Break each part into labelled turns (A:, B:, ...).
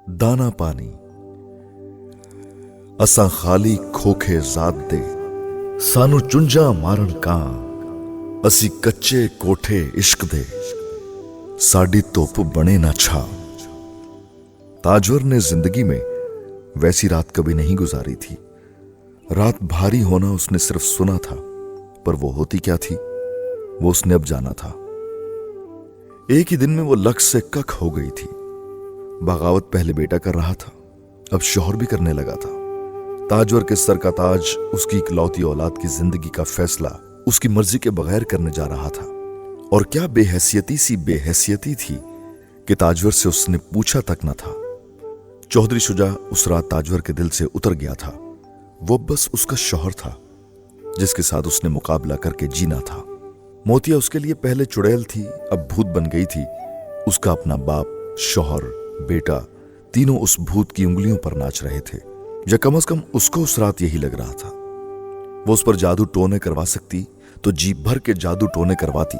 A: दाना पानी असां खाली खोखे ज़ात दे सानू चुंझां मारन कां असी कच्चे कोठे इश्क दे साडी धुप बने ना छा। ताजवर ने जिंदगी में वैसी रात कभी नहीं गुजारी थी। रात भारी होना उसने सिर्फ सुना था, पर वो होती क्या थी वो उसने अब जाना था। एक ही दिन में वो लक्ष्य से कख हो गई थी। बगावत पहले बेटा कर रहा था, अब शौहर भी करने लगा था। ताजवर के सर का ताज उसकी इकलौती औलाद की जिंदगी का फैसला उसकी मर्जी के बगैर करने जा रहा था। और क्या बेहैसियती सी बेहैसियती थी कि ताजवर से उसने पूछा तक न था। चौधरी शुजा उस रात ताजवर के दिल से उतर गया था। वो बस उसका शौहर था जिसके साथ उसने मुकाबला करके जीना था। मोतिया उसके लिए पहले चुड़ैल थी, अब भूत बन गई थी। उसका अपना बाप, शौहर, बेटा तीनों उस भूत की उंगलियों पर नाच रहे थे, या कम से कम उसको उस रात यही लग रहा था। वो उस पर जादू टोने करवा सकती तो जी भर के जादू टोने करवाती,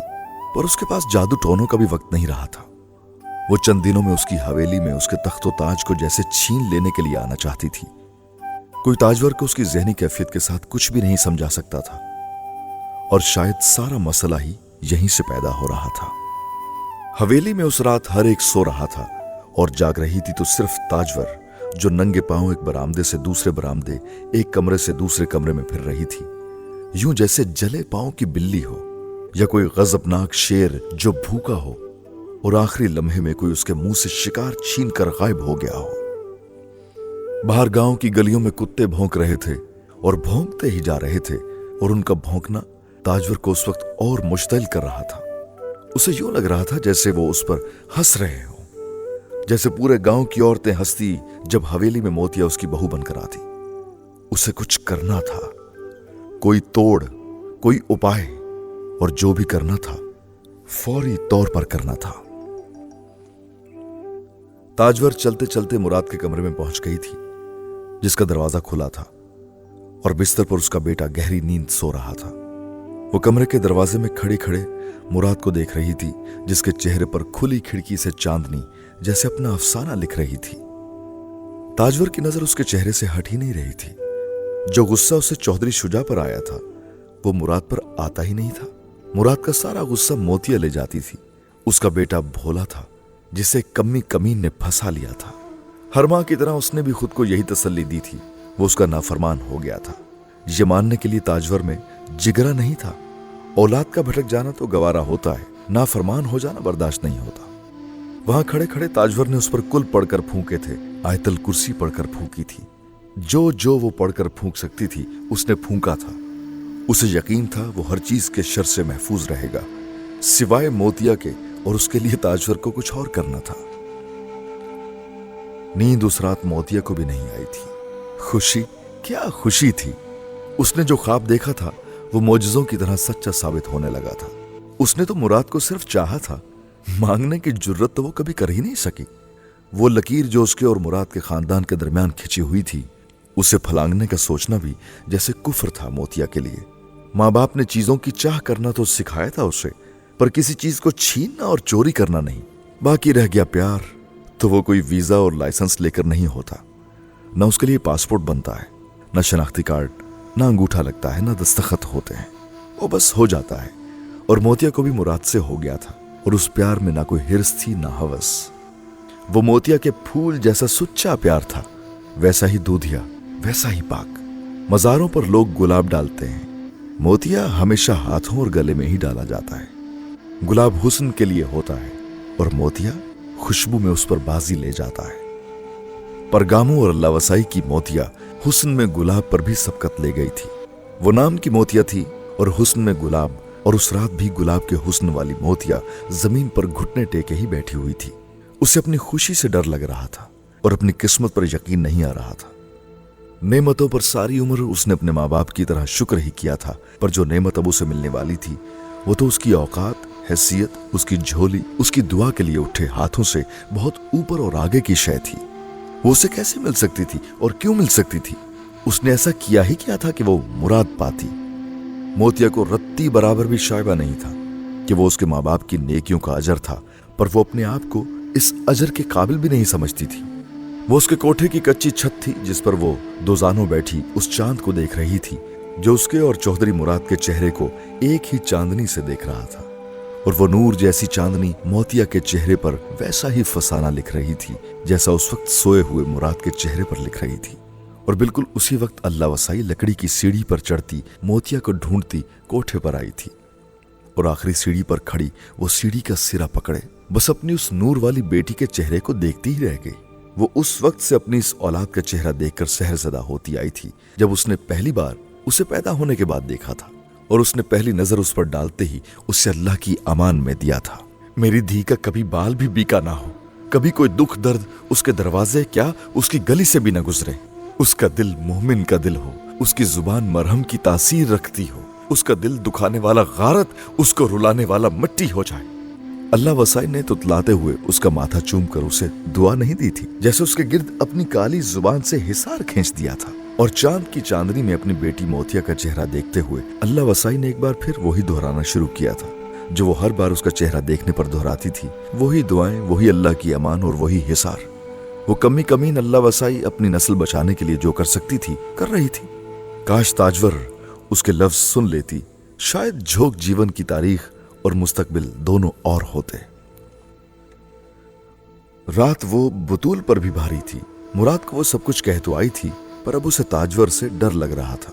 A: पर उसके पास जादू टोनों का भी वक्त नहीं रहा था। वो चंद दिनों में उसकी हवेली में उसके तख्तो ताज को जैसे छीन लेने के लिए आना चाहती थी। कोई ताजवर को उसकी जहनी कैफियत के साथ कुछ भी नहीं समझा सकता था, और शायद सारा मसला ही यहीं से पैदा हो रहा था। हवेली में उस रात हर एक सो रहा था, और जाग रही थी तो सिर्फ ताजवर, जो नंगे पांव एक बरामदे से दूसरे बरामदे, एक कमरे से दूसरे कमरे में फिर रही थी, यूं जैसे जले पांव की बिल्ली हो, या कोई गजबनाक शेर जो भूखा हो और आखिरी लम्हे में कोई उसके मुंह से शिकार छीन कर गायब हो गया हो। बाहर गांव की गलियों में कुत्ते भौंक रहे थे और भौंकते ही जा रहे थे, और उनका भौंकना ताजवर को उस वक्त और मुश्तिल कर रहा था। उसे यूं लग रहा था जैसे वो उस पर हंस रहे हो, जैसे पूरे गांव की औरतें हंसती जब हवेली में मोतिया उसकी बहू बनकर आती। उसे कुछ करना था, कोई तोड़, कोई उपाय, और जो भी करना था फौरी तौर पर करना था। ताजवर चलते चलते मुराद के कमरे में पहुंच गई थी, जिसका दरवाजा खुला था, और बिस्तर पर उसका बेटा गहरी नींद सो रहा था। वो कमरे के दरवाजे में खड़े खड़े मुराद को देख रही थी, जिसके चेहरे पर खुली खिड़की से चांदनी जैसे अपना अफसाना लिख रही थी। ताजवर की नजर उसके चेहरे से हट ही नहीं रही थी। जो गुस्सा उसे चौधरी शुजा पर आया था वो मुराद पर आता ही नहीं था। मुराद का सारा गुस्सा मोतिया ले जाती थी। उसका बेटा भोला था, जिसे कमी कमीन ने फंसा लिया था। हर मां की तरह उसने भी खुद को यही तसल्ली दी थी, वो उसका नाफरमान हो गया था। ये मानने के लिए ताजवर में जिगरा नहीं था। औलाद का भटक जाना तो गवारा होता है, नाफरमान हो जाना बर्दाश्त नहीं होता। वहां खड़े खड़े ताजवर ने उस पर कुल पढ़कर फूंके थे, आयतल कुर्सी पढ़कर फूंकी थी। जो जो वो पढ़कर फूंक सकती थी उसने फूंका था। उसे यकीन था वो हर चीज के शर से महफूज रहेगा, सिवाय मोतिया के, और उसके लिए ताजवर को कुछ और करना था। नींद उस रात मोतिया को भी नहीं आई थी। खुशी, क्या खुशी थी। उसने जो ख्वाब देखा था वो मौजज़ों की तरह सच्चा साबित होने लगा था। उसने तो मुराद को सिर्फ चाहा था, मांगने की जुर्रत तो वो कभी कर ही नहीं सकी। वो लकीर जो उसके और मुराद के खानदान के दरमियान खिंची हुई थी, उसे फलांगने का सोचना भी जैसे कुफ्र था मोतिया के लिए। माँ बाप ने चीजों की चाह करना तो सिखाया था उसे, पर किसी चीज को छीनना और चोरी करना नहीं। बाकी रह गया प्यार, तो वो कोई वीजा और लाइसेंस लेकर नहीं होता। न उसके लिए पासपोर्ट बनता है, न शनाख्ती कार्ड, न अंगूठा लगता है, न दस्तखत होते हैं। वो बस हो जाता है। और मोतिया को भी मुराद से हो गया था, और उस प्यार में ना कोई हिर्स थी ना हवस। वो मोतिया के फूल जैसा सुच्चा प्यार था, वैसा ही दूधिया, वैसा ही पाक। मज़ारों पर लोग गुलाब डालते हैं, मोतिया हमेशा हाथों और गले में ही डाला जाता है। गुलाब हुस्न के लिए होता है, और मोतिया खुशबू में उस पर बाजी ले जाता है। परगामों और लवसाई की मोतिया हुस्न में गुलाब पर भी सबकत ले गई थी। वो नाम की मोतिया थी और हुस्न में गुलाब, और उस रात भी गुलाब के हुस्न वाली मोतिया जमीन पर घुटने टेके ही बैठी हुई थी। उसे अपनी खुशी से डर लग रहा था और अपनी किस्मत पर यकीन नहीं आ रहा था। नेमतों पर सारी उम्र उसने अपने माँ बाप की तरह शुक्र ही किया था, पर जो नेमत अब उसे मिलने वाली थी वो तो उसकी औकात, हैसियत, उसकी झोली, उसकी दुआ के लिए उठे हाथों से बहुत ऊपर और आगे की शय थी। वो उसे कैसे मिल सकती थी और क्यों मिल सकती थी? उसने ऐसा किया ही क्या था कि वो मुराद पाती? मोतिया को रत्ती बराबर भी शायबा नहीं था कि वो उसके माँ बाप की नेकियों का अजर था, पर वो अपने आप को इस अजर के काबिल भी नहीं समझती थी। वो उसके कोठे की कच्ची छत थी जिस पर वो दोजानो बैठी उस चांद को देख रही थी जो उसके और चौधरी मुराद के चेहरे को एक ही चांदनी से देख रहा था। और वो नूर जैसी चांदनी मोतिया के चेहरे पर वैसा ही फसाना लिख रही थी जैसा उस वक्त सोए हुए मुराद के चेहरे पर लिख रही थी। और बिल्कुल उसी वक्त अल्लाह वसाई लकड़ी की सीढ़ी पर चढ़ती मोतिया को ढूंढती कोठे पर आई थी और आखिरी सीढ़ी पर खड़ी वो सीढ़ी का सिरा पकड़े बस अपनी उस नूर वाली बेटी के चेहरे को देखती ही रह गई। वो उस वक्त से अपनी इस औलाद का चेहरा देखकर सहरज़दा होती आई थी जब उसने पहली बार उसे पैदा होने के बाद देखा था और उसने पहली नजर उस पर डालते ही उसे अल्लाह की अमान में दिया था। मेरी धी का कभी बाल भी बीका ना हो, कभी कोई दुख दर्द उसके दरवाजे क्या उसकी गली से भी न गुजरे। उसका दिल मोमिन का दिल हो, उसकी जुबान मरहम की तासीर रखती हो, उसका दिल दुखाने वाला गारत उसको रुलाने वाला मिट्टी हो जाए। अल्लाह वसाई ने तुतलाते हुए उसका माथा चूम कर उसे दुआ नहीं दी थी, जैसे उसके गिर्द अपनी काली जुबान से हिसार खींच दिया था। और चांद की चांदनी में अपनी बेटी मोतिया का चेहरा देखते हुए अल्लाह वसाई ने एक बार फिर वही दोहराना शुरू किया था जो वो हर बार उसका चेहरा देखने पर दोहराती थी। वही दुआएं, वही अल्लाह की अमान और वही हिसार। वो कमी कमीन अल्लाह वसाई अपनी नस्ल बचाने के लिए जो कर सकती थी कर रही थी। काश ताजवर उसके लफ्ज सुन लेती, शायद झोंक जीवन की तारीख और मुस्तकबिल दोनों और होते। रात वो बतूल पर भी भारी थी। मुराद को वो सब कुछ कह तो आई थी पर अब उसे ताजवर से डर लग रहा था।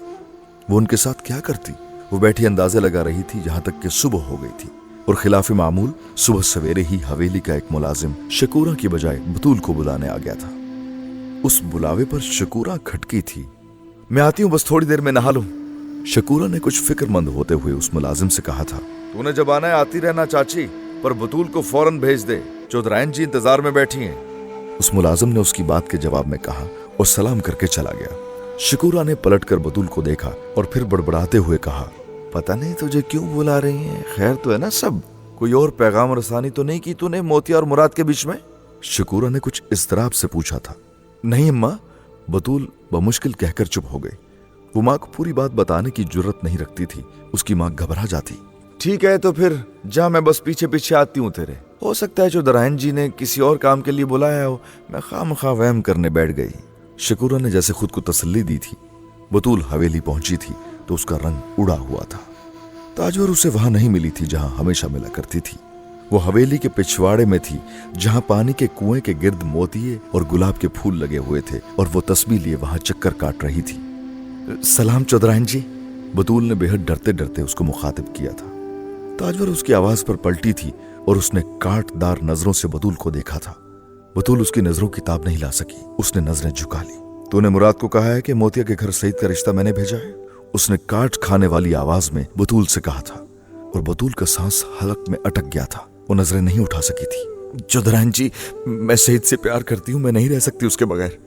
A: वो उनके साथ क्या करती? वो बैठी अंदाजे लगा रही थी जहां तक कि सुबह हो गई थी और खिलाफी मामूल सुबह सवेरे ही हवेली का एक मुलाजिम शकूरा की बजाय बतूल को बुलाने आ गया था। उस बुलावे पर शकूरा खटकी थी। मैं आती हूं, बस थोड़ी देर में नहा लूं। शकूरा ने कुछ फिक्रमंद होते हुए उस मुलाजिम से कहा था, तूने जब आना है आती रहना चाची, पर बतूल को फौरन भेज दे, चौधराइन जी इंतजार में बैठी हैं। उस मुलाजिम ने उसकी बात के जवाब में कहा और सलाम करके चला गया। शकूरा ने पलटकर बतूल को देखा और फिर बड़बड़ाते हुए कहा, पता नहीं तुझे क्यों बुला रही हैं, खैर तो है ना सब? कोई और पैगाम रसानी तो नहीं की तूने मोतिया और मुराद के बीच में? शकूरा ने कुछ इस्तराब से पूछा था। नहीं अम्मा, बतूल बमुश्किल कहकर चुप हो गई। वो माँ को पूरी बात बताने की जुर्रत नहीं रखती थी, उसकी माँ घबरा जाती। ठीक है तो फिर जा, मैं बस पीछे पीछे आती हूँ तेरे। हो सकता है चौधराइन जी ने किसी और काम के लिए बुलाया हो, मैं खामखा वहम करने बैठ गई। शकूरा ने जैसे खुद को तसल्ली दी थी। बतूल हवेली पहुंची थी तो उसका रंग उड़ा हुआ था। ताजवर उसे वहां नहीं मिली थी जहां हमेशा मिला करती थी। वो हवेली के पिछवाड़े में थी जहां पानी के कुएं के गिर्द मोतिये और गुलाब के फूल लगे हुए थे और वो तस्बीह लिए वहां चक्कर काट रही थी। सलाम चौधराइन जी, बतूल ने बेहद डरते डरते उसको मुखातिब किया था। ताजवर उसकी आवाज पर पलटी थी और उसने कांटदार नजरों से बतूल को देखा था। बतूल उसकी नजरों की ताब नहीं ला सकी, उसने नजरें झुका ली। तूने मुराद को कहा है कि मोतिया के घर सईद का रिश्ता मैंने भेजा है? उसने काट खाने वाली आवाज में बतूल से कहा था और बतूल का सांस हलक में अटक गया था। वो नजरें नहीं उठा सकी थी। चौधराइन जी, मैं सईद से प्यार करती हूँ, मैं नहीं रह सकती उसके बगैर।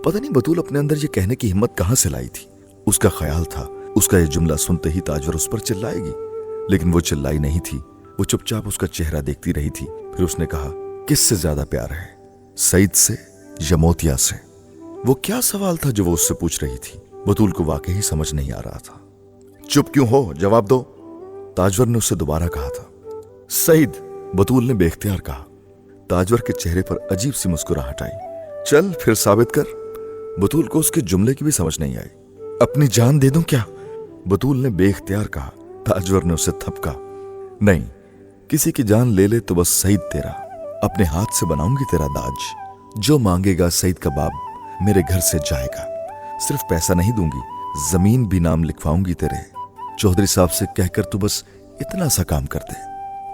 A: पता नहीं बतूल अपने अंदर ये कहने की हिम्मत कहां से लाई थी। उसका ख्याल था उसका ये जुमला सुनते ही ताजवर उस पर चिल्लाएगी, लेकिन वो चिल्लाई नहीं थी। वो चुपचाप उसका चेहरा देखती रही थी। फिर उसने कहा, किससे ज्यादा प्यार है, सईद से या मोतिया से? वो क्या सवाल था जो वो उससे पूछ रही थी? बतूल को वाकई समझ नहीं आ रहा था। चुप क्यों हो, जवाब दो, ताजवर ने उससे दोबारा कहा था। सईद, बतूल ने बेख्तियार कहा। ताजवर के चेहरे पर अजीब सी मुस्कुराहट आई। चल फिर साबित कर। बतूल को उसके जुमले की भी समझ नहीं आई। अपनी जान दे दूं क्या? बतूल ने बेख्तियार कहा। ताजवर ने उसे थपका। नहीं, किसी की जान ले ले तो बस सईद तेरा, अपने हाथ से बनाऊंगी तेरा दाज। जो मांगेगा सईद का बाप मेरे घर से जाएगा। सिर्फ पैसा नहीं दूंगी, जमीन भी नाम लिखवाऊंगी तेरे। चौधरी साहब से कहकर तू बस इतना सा काम कर दे।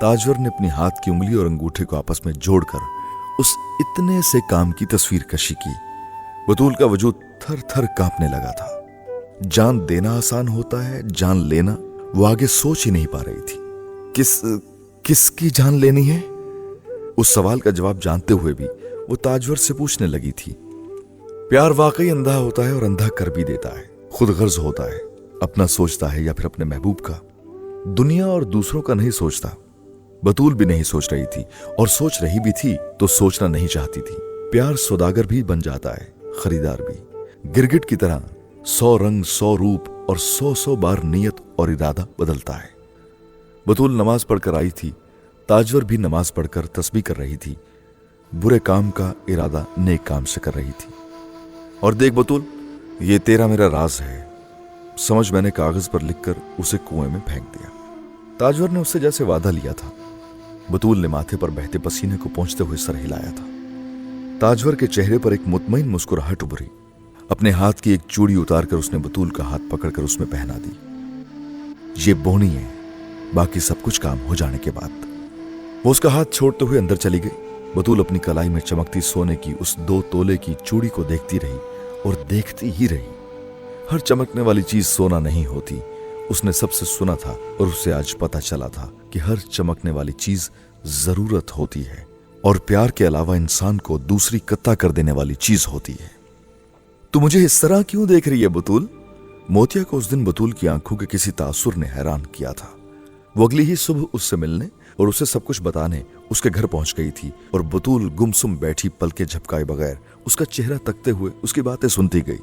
A: ताजवर ने अपनी हाथ की उंगली और अंगूठे को आपस में जोड़कर उस इतने से काम की तस्वीर कशी की। बतूल का वजूद थर थर कांपने लगा था। जान देना आसान होता है, जान लेना वो आगे सोच ही नहीं पा रही थी। किसकी जान लेनी है? उस सवाल का जवाब जानते हुए भी वो ताजवर से पूछने लगी थी। प्यार वाकई अंधा होता है और अंधा कर भी देता है। खुद गर्ज होता है, अपना सोचता है या फिर अपने महबूब का, दुनिया और दूसरों का नहीं सोचता। बतूल भी नहीं सोच रही थी और सोच रही भी थी तो सोचना नहीं चाहती थी। प्यार सौदागर भी बन जाता है, खरीदार भी। गिरगिट की तरह 100 रंग 100 रूप और 100 बार नियत और इरादा बदलता है। बतूल नमाज पढ़कर आई थी। ताजवर भी नमाज पढ़कर तस्बीह कर रही थी। बुरे काम का इरादा नेक काम से कर रही थी। और देख बतूल, ये तेरा मेरा राज है, समझ। मैंने कागज पर लिखकर उसे कुएं में फेंक दिया। ताजवर ने उससे जैसे वादा लिया था। बतूल ने माथे पर बहते पसीने को पोंछते हुए सर हिलाया था। ताजवर के चेहरे पर एक मुतमईन मुस्कुराहट उभरी। अपने हाथ की एक चूड़ी उतारकर उसने बतूल का हाथ पकड़कर उसमें पहना दी। ये बोनी है, बाकी सब कुछ काम हो जाने के बाद। वो उसका हाथ छोड़ते हुए अंदर चली गई। बतूल अपनी कलाई में चमकती सोने की उस 2 तोले की चूड़ी को देखती रही और देखती ही रही। हर चमकने वाली चीज सोना नहीं होती, उसने सबसे सुना था और उसे आज पता चला था कि हर चमकने वाली चीज जरूरत होती है और प्यार के अलावा इंसान को दूसरी कत्ता कर देने वाली चीज होती है। तू मुझे इस तरह क्यों देख रही है बतूल? मोतिया को उस दिन बतूल की आंखों के किसी तासुर ने हैरान किया था। वो अगली ही सुबह उससे मिलने और उसे सब कुछ बताने उसके घर पहुंच गई थी और बतूल गुमसुम बैठी पलके झपकाए बगैर उसका चेहरा तकते हुए उसकी बातें सुनती गई।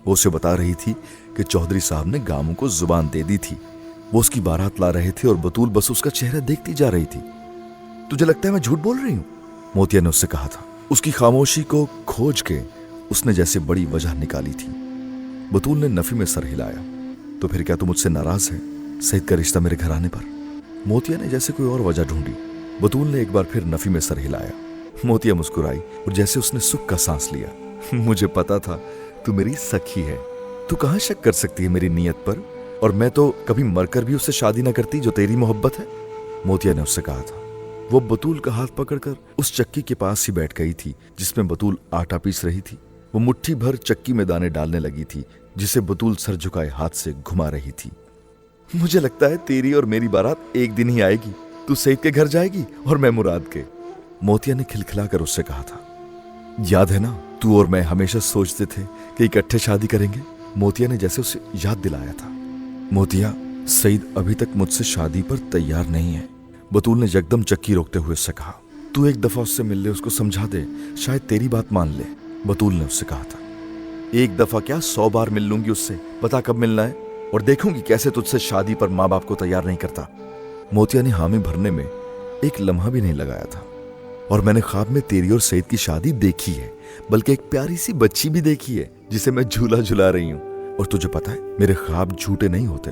A: वो उसे बता रही थी कि चौधरी साहब ने गामों को जुबान दे दी थी। वो उसकी बारात ला रहे थे और बतूल बस उसका चेहरा देखती जा रही थी। तुझे लगता है मैं झूठ बोल रही हूं? मोतिया ने उससे कहा था। उसकी खामोशी को खोज के उसने जैसे बड़ी वजह निकाली थी। बतूल ने नफी में सर हिलाया। तो फिर क्या तू मुझसे नाराज है सईद का रिश्ता मेरे घर आने पर? मोतिया ने जैसे कोई और वजह ढूंढी। बतूल ने एक बार फिर नफी में सर हिलाया। मोतिया मुस्कुराई और जैसे उसने सुख का सांस लिया। मुझे पता था तू मेरी सखी है, तू कहां शक कर सकती है मेरी नीयत पर, और मैं तो कभी मरकर भी उससे शादी ना करती जो तेरी मोहब्बत है, मोतिया ने उससे कहा था। वो बतूल का हाथ पकड़कर उस चक्की के पास ही बैठ गई थी जिसमें बतूल आटा पीस रही थी। वो मुट्ठी भर चक्की में दाने डालने लगी थी जिसे बतूल सर झुकाए हाथ से घुमा रही थी। मुझे लगता है तेरी और मेरी बारात एक दिन ही आएगी। तू सईद के घर जाएगी और मैं मुराद के, मोतिया ने खिलखिलाकर उससे कहा था। याद है ना, तू और मैं हमेशा सोचते थे कि इकट्ठे शादी करेंगे, मोतिया ने जैसे उसे याद दिलाया था। मोतिया, सईद अभी तक मुझसे शादी पर तैयार नहीं है, बतूल ने यकदम चक्की रोकते हुए उससे कहा। तू एक दफा उससे मिल ले, उसको समझा दे, शायद तेरी बात मान ले, बतूल ने उससे कहा था। एक दफा क्या 100 बार मिल लूंगी उससे, बता कब मिलना है और देखूंगी कैसे तुझसे शादी पर माँ बाप को तैयार नहीं करता। मोतिया ने हामी भरने में एक लम्हा भी नहीं लगाया था। और मैंने ख्वाब में तेरी और सईद की शादी देखी है, बल्कि एक प्यारी सी बच्ची भी देखी है जिसे मैं झूला झुला रही हूँ। और तुझे पता है मेरे ख्वाब झूठे नहीं होते,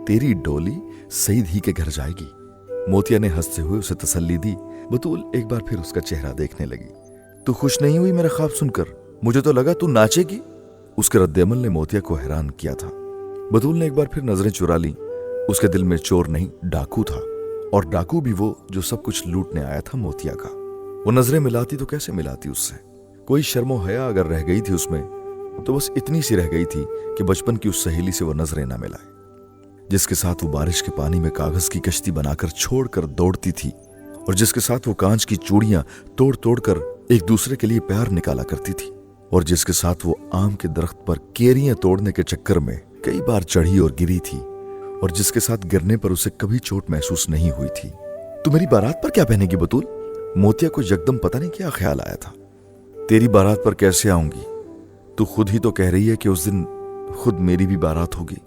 A: तेरी डोली सईद ही के घर जाएगी। मोतिया ने हंसते हुए उसे तसल्ली दी। बतूल एक बार फिर उसका चेहरा देखने लगी। तू खुश नहीं हुई मेरा ख्वाब सुनकर? मुझे तो लगा तू नाचेगी। उसके रद्देअमल ने मोतिया को हैरान किया था। बतूल ने एक बार फिर नजरें चुरा ली। उसके दिल में चोर नहीं डाकू था, और डाकू भी वो जो सब कुछ लूटने आया था मोतिया का। वो नजरें मिलाती तो कैसे मिलाती उससे? कोई शर्मो हया अगर रह गई थी उसमें तो बस इतनी सी रह गई थी कि बचपन की उस सहेली से वो नजरें ना मिलाए, जिसके साथ वो बारिश के पानी में कागज की कश्ती बनाकर छोड़कर दौड़ती थी, और जिसके साथ वो कांच की चूड़ियां तोड़ तोड़ कर एक दूसरे के लिए प्यार निकाला करती थी, और जिसके साथ वो आम के दरख्त पर केरियां तोड़ने के चक्कर में कई बार चढ़ी और गिरी थी, और जिसके साथ गिरने पर उसे कभी चोट महसूस नहीं हुई थी। तू मेरी बारात पर क्या पहनेगी बतूल? मोतिया को यकदम पता नहीं क्या ख्याल आया था। तेरी बारात पर कैसे आऊंगी? तू खुद ही तो कह रही है कि उस दिन खुद मेरी भी बारात होगी।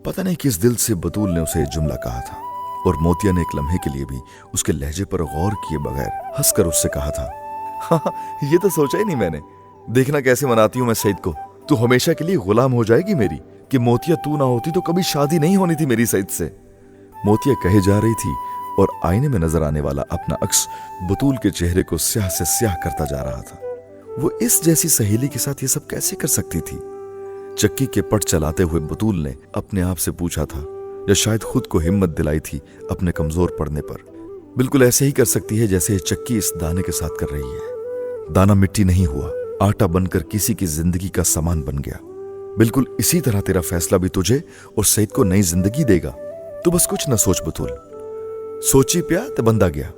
A: पता नहीं किस दिल से बतूल ने उसे जुमला कहा था, और मोतिया ने एक लम्हे के लिए भी उसके लहजे पर गौर किए बगैर हंसकर उससे कहा था, हाँ, ये तो सोचा ही नहीं मैंने। देखना कैसे मनाती हूं मैं सईद को। तू हमेशा के लिए गुलाम हो जाएगी मेरी, कि मोतिया तू ना होती तो कभी शादी नहीं होनी थी मेरी सईद से। मोतिया कहे जा रही थी और आईने में नजर आने वाला अपना अक्स बतूल के चेहरे को स्याह से स्याह करता जा रहा था। वो इस जैसी सहेली के साथ ये सब कैसे कर सकती थी? चक्की के पट चलाते हुए बतूल ने अपने आप से पूछा था, या शायद खुद को हिम्मत दिलाई थी अपने कमजोर पड़ने पर। बिल्कुल ऐसे ही कर सकती है जैसे चक्की इस दाने के साथ कर रही है। दाना मिट्टी नहीं हुआ, आटा बनकर किसी की जिंदगी का सामान बन गया। बिल्कुल इसी तरह तेरा फैसला भी तुझे और सईद को नई जिंदगी देगा। तू बस कुछ न सोच बतूल। सोची प्या तो बंदा गया।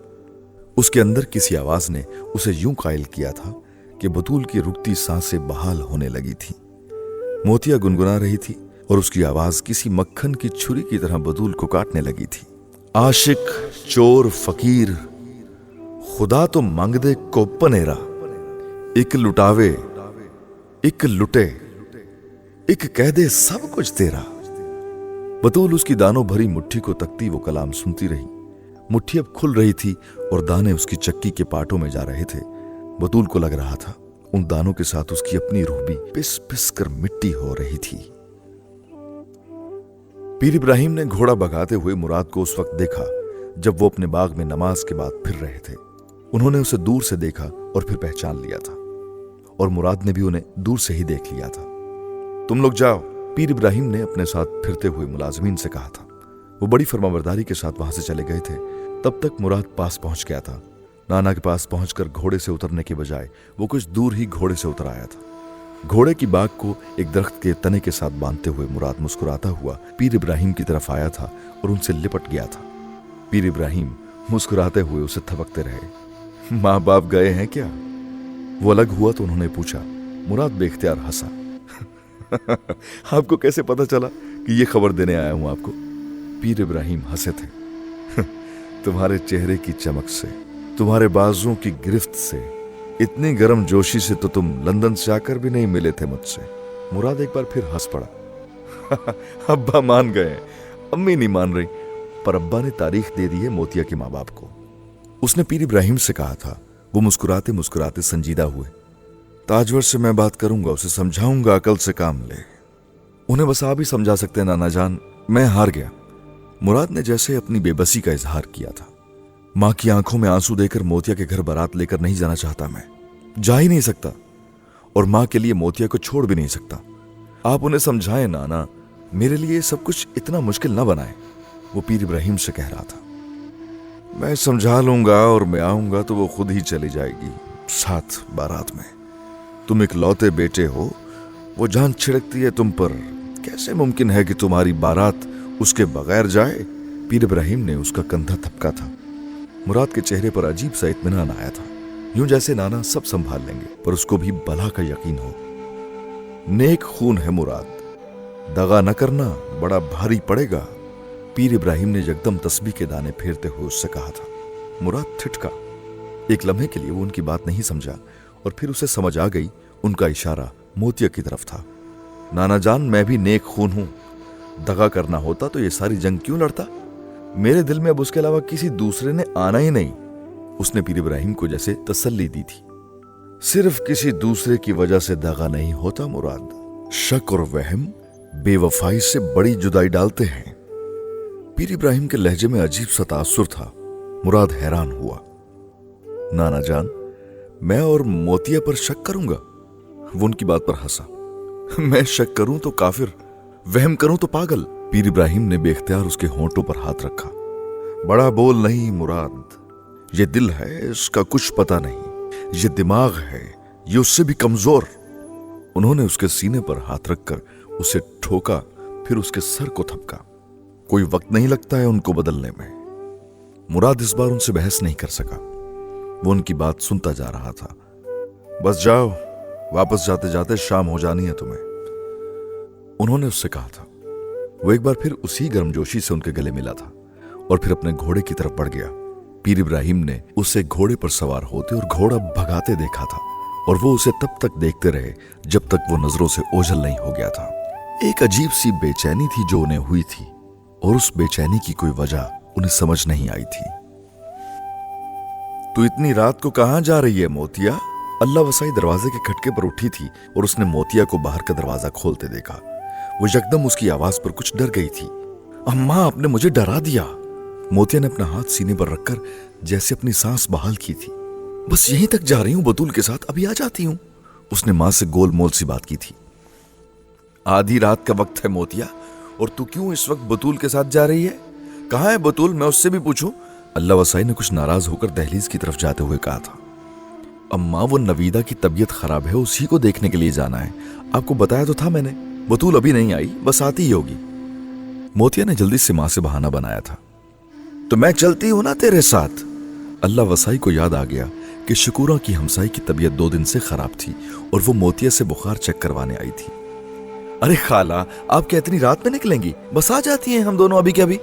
A: उसके अंदर किसी आवाज ने उसे यूं कायल किया था कि बतूल की रुकती सांसें बहाल होने लगी थी। मोतिया गुनगुना रही थी और उसकी आवाज किसी मक्खन की छुरी की तरह बतूल को काटने लगी थी। आशिक, चोर, फकीर, खुदा तो मंग दे कोपनेरा, एक लुटावे, एक लुटे, एक कह दे सब कुछ तेरा। बतूल उसकी दानों भरी मुट्ठी को तकती वो कलाम सुनती रही। मुट्ठी अब खुल रही थी और दाने उसकी चक्की के पाटों में जा रहे थे। बतूल को लग रहा था उन दानों के साथ उसकी अपनी रूह भी पिस पिस कर मिट्टी हो रही थी। पीर इब्राहिम ने घोड़ा भगाते हुए मुराद को उस वक्त देखा जब वो अपने बाग में नमाज के बाद फिर रहे थे। उन्होंने उसे दूर से देखा और फिर पहचान लिया था, और मुराद ने भी उन्हें दूर से ही देख लिया था। तुम लोग जाओ, पीर इब्राहिम ने अपने साथ फिरते हुए मुलाजमीन से कहा था। वो बड़ी फरमाबरदारी के साथ वहां से चले गए थे। तब तक मुराद पास पहुंच गया था। नाना के पास पहुंचकर घोड़े से उतरने के बजाय वो कुछ दूर ही घोड़े से उतर आया था। घोड़े की बाग को एक दरख्त के तने के साथ बांधते हुए मुराद मुस्कुराता हुआ पीर इब्राहिम की तरफ आया था और उनसे लिपट गया था। पीर इब्राहिम मुस्कुराते हुए उसे थपकते रहे। माँ बाप गए हैं क्या? वो अलग हुआ तो उन्होंने पूछा। मुराद बेख्तियार हंसा। आपको कैसे पता चला कि ये खबर देने आया हूं आपको? पीर इब्राहिम हंसे थे। तुम्हारे चेहरे की चमक से, तुम्हारे बाजुओं की गिरफ्त से, इतनी गर्म जोशी से तो तुम लंदन से आकर भी नहीं मिले थे मुझसे। मुराद एक बार फिर हंस पड़ा। अब्बा मान गए, अम्मी नहीं मान रही, पर अब्बा ने तारीख दे दी है मोतिया के माँ बाप को। उसने पीर इब्राहिम से कहा था। वो मुस्कुराते मुस्कुराते संजीदा हुए। ताजवर से मैं बात करूंगा, उसे समझाऊंगा अकल से काम ले। उन्हें बस आप ही समझा सकते हैं नाना जान, मैं हार गया। मुराद ने जैसे अपनी बेबसी का इजहार किया था। माँ की आंखों में आंसू देकर मोतिया के घर बारात लेकर नहीं जाना चाहता मैं, जा ही नहीं सकता, और माँ के लिए मोतिया को छोड़ भी नहीं सकता। आप उन्हें समझाएं नाना, मेरे लिए सब कुछ इतना मुश्किल ना बनाए। वो पीर इब्राहिम से कह रहा था। मैं समझा लूंगा और मैं आऊंगा तो वो खुद ही चली जाएगी साथ बारात में। तुम इकलौते बेटे हो, वो जान छिड़कती है तुम पर। कैसे मुमकिन है कि तुम्हारी बारात उसके बगैर जाए? पीर इब्राहिम ने उसका कंधा थपका था। मुराद के चेहरे पर अजीब सा इत्मीनान आया था, यूं जैसे नाना सब संभाल लेंगे, पर उसको भी भला का यकीन हो। नेक खून है मुराद, दगा न करना, बड़ा भारी पड़ेगा। पीर इब्राहिम ने यकदम तस्बीह के दाने फेरते हुए उससे कहा था। मुराद ठिठका। एक लम्हे के लिए वो उनकी बात नहीं समझा, और फिर उसे समझ आ गई उनका इशारा मोतिया की तरफ था। नाना जान, मैं भी नेक खून हूं। दगा करना होता तो ये सारी जंग क्यों लड़ता? मेरे दिल में अब उसके अलावा किसी दूसरे ने आना ही नहीं। उसने पीर इब्राहिम को जैसे तसल्ली दी थी। सिर्फ किसी दूसरे की वजह से दगा नहीं होता मुराद। शक और वहम बेवफाई से बड़ी जुदाई डालते हैं। पीर इब्राहिम के लहजे में अजीब सा तासुर था। मुराद हैरान हुआ। नाना जान, मैं और मोतिया पर शक करूंगा? वो उनकी बात पर हंसा। मैं शक करूं तो काफिर, वहम करूं तो पागल। पीर इब्राहिम ने बेख्तियार उसके होंठों पर हाथ रखा। बड़ा बोल नहीं मुराद, ये दिल है, इसका कुछ पता नहीं। ये दिमाग है, ये उससे भी कमजोर। उन्होंने उसके सीने पर हाथ रखकर उसे ठोका, फिर उसके सर को थपका। कोई वक्त नहीं लगता है उनको बदलने में। मुराद इस बार उनसे बहस नहीं कर सका। वो उनकी बात सुनता जा रहा था। बस जाओ, वापस जाते जाते शाम हो जानी है तुम्हें, उन्होंने उससे कहा था। वो एक बार फिर उसी गर्मजोशी से उनके गले मिला था और फिर अपने घोड़े की तरफ बढ़ गया। पीर इब्राहिम ने उसे घोड़े पर सवार होते और घोड़ा भगाते देखा था, और वो उसे तब तक देखते रहे जब तक वो नजरों से ओझल नहीं हो गया था। एक अजीब सी बेचैनी थी जो उन्हें हुई थी, और उस बेचैनी की कोई वजह उन्हें समझ नहीं आई थी। तू इतनी रात को कहां जा रही है मोतिया? अल्लाह वसाई दरवाजे के खटके पर उठी थी और उसने मोतिया को बाहर का दरवाजा खोलते देखा। वो यकदम उसकी आवाज पर कुछ डर गई थी। अम्मा, आपने मुझे डरा दिया। मोतिया ने अपना हाथ सीने पर रखकर जैसे अपनी सांस बहाल की थी। बस यहीं तक जा रही हूं बतूल के साथ, अभी आ जाती हूं। उसने मां से गोल मोल सी बात की थी। आधी रात का वक्त है मोतिया, और तू क्यों इस वक्त बतूल के साथ जा रही है? कहां है बतूल, मैं उससे भी पूछूं? अल्लाह वसाई ने कुछ नाराज होकर दहलीज की तरफ जाते हुए कहा था। अम्मा, वो नवीदा की तबीयत खराब है, उसी को देखने के लिए जाना है। आपको बताया तो था मैंने। बतूल अभी नहीं आई, बस आती ही होगी। मोतिया ने जल्दी से मां से बहाना बनाया था। तो मैं चलती हूं ना तेरे साथ। अल्लाह वसाई को याद आ गया कि शकूरा की हमसाई की तबीयत 2 दिन से खराब थी और वो मोतिया से बुखार चेक करवाने आई थी। अरे खाला, आप क्या इतनी रात में निकलेंगी? बस आ जाती हैं हम दोनों अभी के अभी।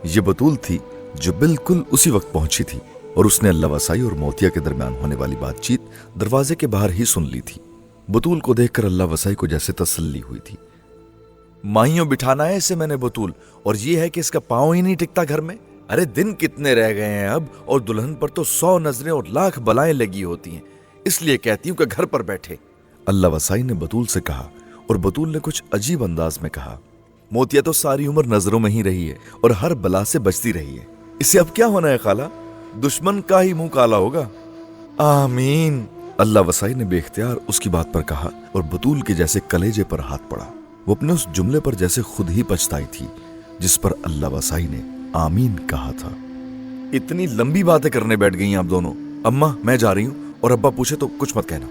A: ये बतूल थी जो बिल्कुल उसी वक्त पहुंची थी, और उसने अल्लाह वसाई और मोतिया के दरमियान होने वाली बातचीत दरवाजे के बाहर ही सुन ली थी। बतूल को देखकर अल्लाह वसाई को जैसे तसल्ली हुई थी। माहियों बिठाना है इसे मैंने बतूल, और ये है कि इसका पांव ही नहीं टिकता घर में। अरे दिन कितने रह गए हैं अब, और दुल्हन पर तो 100 नजरें और लाख बलाएं लगी होती हैं, इसलिए कहती हूँ कि घर पर बैठे। अल्लाह वसाई ने बतूल से कहा, और बतूल ने कुछ अजीब अंदाज में कहा, मोतिया तो सारी उम्र नजरों में ही रही है और हर बला से बचती रही है, इसे अब क्या होना है खाला, दुश्मन का ही मुंह काला होगा। आमीन। अल्लाह वसाई ने बेख्तियार उसकी बात पर कहा और बतूल के जैसे कलेजे पर हाथ पड़ा। वो अपने उस जुमले पर जैसे खुद ही पछताई थी जिस पर अल्लाह वसाई ने आमीन कहा था। इतनी लंबी बातें करने बैठ गई आप दोनों। अम्मा मैं जा रही हूँ, और अब्बा पूछे तो कुछ मत कहना।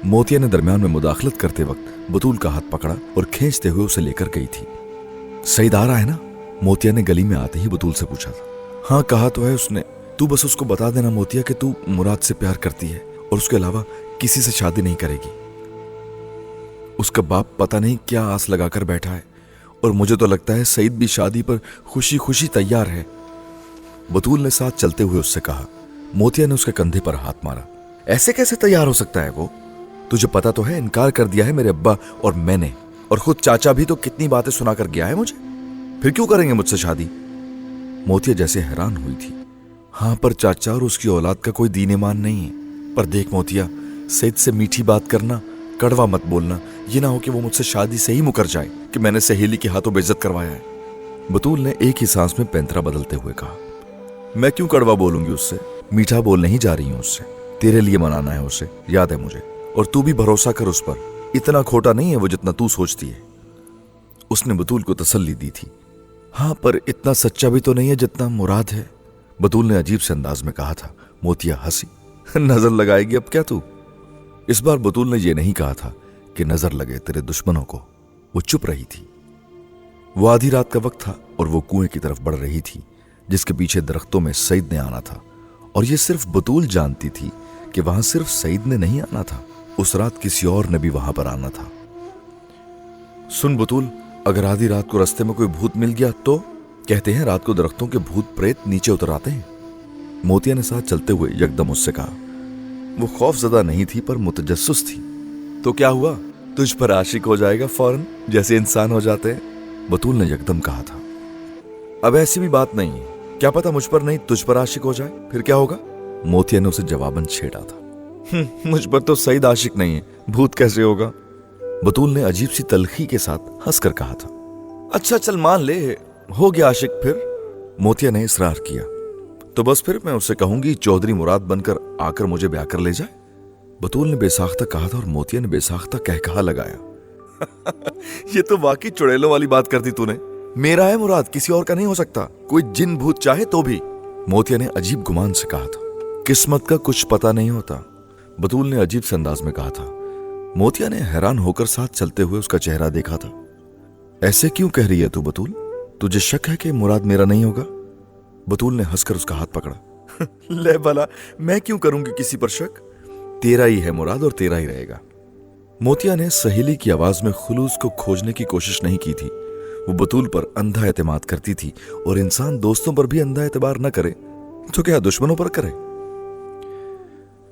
A: मोतिया ने दरमियान में मुदाखलत करते वक्त बतूल का हाथ पकड़ा और खींचते हुए उसे लेकर गई थी। सईद आ रहा है ना? मोतिया ने गली में आते ही बतूल से पूछा था। हाँ कहा तो है उसने, तू बस उसको बता देना मोतिया कि तू मुराद से प्यार करती है और उसके अलावा किसी से शादी नहीं करेगी। उसका बाप पता नहीं क्या आस लगाकर बैठा है, और मुझे तो लगता है सईद भी शादी पर खुशी खुशी तैयार है। बतूल ने साथ चलते हुए उससे कहा। मोतिया ने उसके कंधे पर हाथ मारा। ऐसे कैसे तैयार हो सकता है वो? तुझे पता तो है इनकार कर दिया है मेरे अब्बा और मैंने, और खुद चाचा भी तो कितनी बातें सुनाकर गया है मुझे, फिर क्यों करेंगे मुझसे शादी? मोतिया जैसे हैरान हुई थी। हाँ पर चाचा और उसकी औलाद का कोई दीन ईमान नहीं है। पर देख मोतिया, सईद से मीठी बात करना, कड़वा मत बोलना, ये ना हो कि वो मुझसे शादी से ही मुकर जाए कि मैंने सहेली के हाथों बेइज्जत करवाया है। बतूल ने एक ही सांस में पैंतरा बदलते हुए कहा। मैं क्यों कड़वा बोलूंगी उससे, मीठा बोलने ही जा रही हूं उससे, तेरे लिए मनाना है उसे, याद है मुझे, और तू भी भरोसा कर उस पर, इतना खोटा नहीं है वो जितना तू सोचती है। उसने बतूल को तसल्ली दी थी। हाँ पर इतना सच्चा भी तो नहीं है जितना मुराद है, बतूल ने अजीब से अंदाज में कहा था। मोतिया हंसी। नजर लगाएगी अब क्या तू? इस बार बतूल ने यह नहीं कहा था कि नजर लगे तेरे दुश्मनों को। वो चुप रही थी। वो आधी रात का वक्त था और वो कुएं की तरफ बढ़ रही थी जिसके पीछे दरख्तों में सईद ने आना था, और ये सिर्फ बतूल जानती थी कि वहां सिर्फ सईद ने नहीं आना था, उस रात किसी और ने भी वहां पर आना था। सुन बतूल, अगर आधी रात को रास्ते में कोई भूत मिल गया तो कहते हैं रात को दरख्तों के भूत प्रेत नीचे उतर आते हैं। मोतिया ने साथ चलते हुए यकदम उससे कहा। वो खौफजदा नहीं थी पर मुतजस्सिस थी। तो क्या हुआ, तुझ पर आशिक हो जाएगा फौरन जैसे इंसान हो जाते हैं, बतूल ने यकदम कहा था। अब ऐसी भी बात नहीं है, क्या पता मुझ पर नहीं तुझ पर आशिक हो जाए, फिर क्या होगा? मोतिया ने उसे जवाबन छेड़ा था। मुझ पर तो सईद आशिक नहीं है, भूत कैसे होगा? बतूल ने अजीब सी तलखी के साथ हंसकर कहा था। अच्छा चल मान ले हो गया आशिक फिर, मोतिया ने इसरार किया। तो बस फिर मैं उससे कहूंगी चौधरी मुराद बनकर आकर मुझे ब्याह कर ले जाए, बतूल ने बेसाख्ता कहा था और मोतिया ने बेसाख्ता कहकहा लगाया। ये तो वाकई चुड़ैलों वाली बात कर दी तूने। मेरा है मुराद, किसी और का नहीं हो सकता, कोई जिन भूत चाहे तो भी, मोतिया ने अजीब गुमान से कहा था। किस्मत का कुछ पता नहीं होता, बतूल ने अजीब से अंदाज में कहा था। मोतिया ने हैरान होकर साथ चलते हुए उसका चेहरा देखा था। ऐसे क्यों कह रही है तू बतूल, तुझे शक है कि मुराद मेरा नहीं होगा? बतूल ने हंसकर उसका हाथ पकड़ा। ले भला, मैं क्यों करूंगी किसी पर शक, तेरा ही है मुराद और तेरा ही रहेगा। मोतिया ने सहेली की आवाज में खुलूस को खोजने की कोशिश नहीं की थी। वो बतूल पर अंधा एतमाद करती थी, और इंसान दोस्तों पर भी अंधा एतबार न करे तो क्या दुश्मनों पर करे?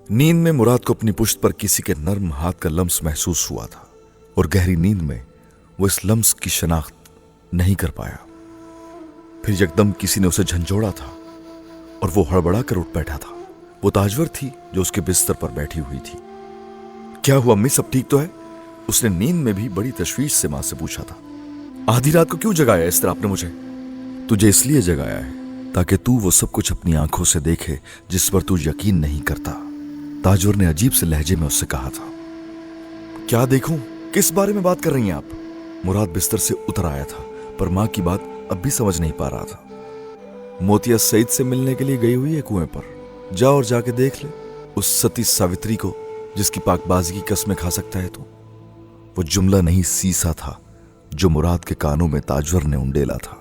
A: नींद में मुराद को अपनी पुश्त पर किसी के नर्म हाथ का लम्स महसूस हुआ था, और गहरी नींद में वो इस लम्स की शनाख्त नहीं कर पाया। फिर यकदम किसी ने उसे झंझोड़ा था और वो हड़बड़ा कर उठ बैठा था। वो ताजवर थी जो उसके बिस्तर पर बैठी हुई थी। क्या हुआ अम्मी, सब ठीक तो है? उसने नींद में भी बड़ी तशवीश से मां से पूछा था। आधी रात को क्यों जगाया इस तरह आपने मुझे? तुझे इसलिए जगाया है ताकि तू वो सब कुछ अपनी आंखों से देखे जिस पर तू यकीन नहीं करता, ताजवर ने अजीब से लहजे में उससे कहा था। क्या देखूं, किस बारे में बात कर रही हैं आप? मुराद बिस्तर से उतर आया था पर मां की बात अब भी समझ नहीं पा रहा था। मोतिया सईद से मिलने के लिए गई हुई है कुएं पर, जा और जाके देख ले उस सती सावित्री को जिसकी पाकबाजी की कस्में खा सकता है तू। वो जुमला नहीं सीसा था जो मुराद के कानों में ताजवर ने उंडेला था।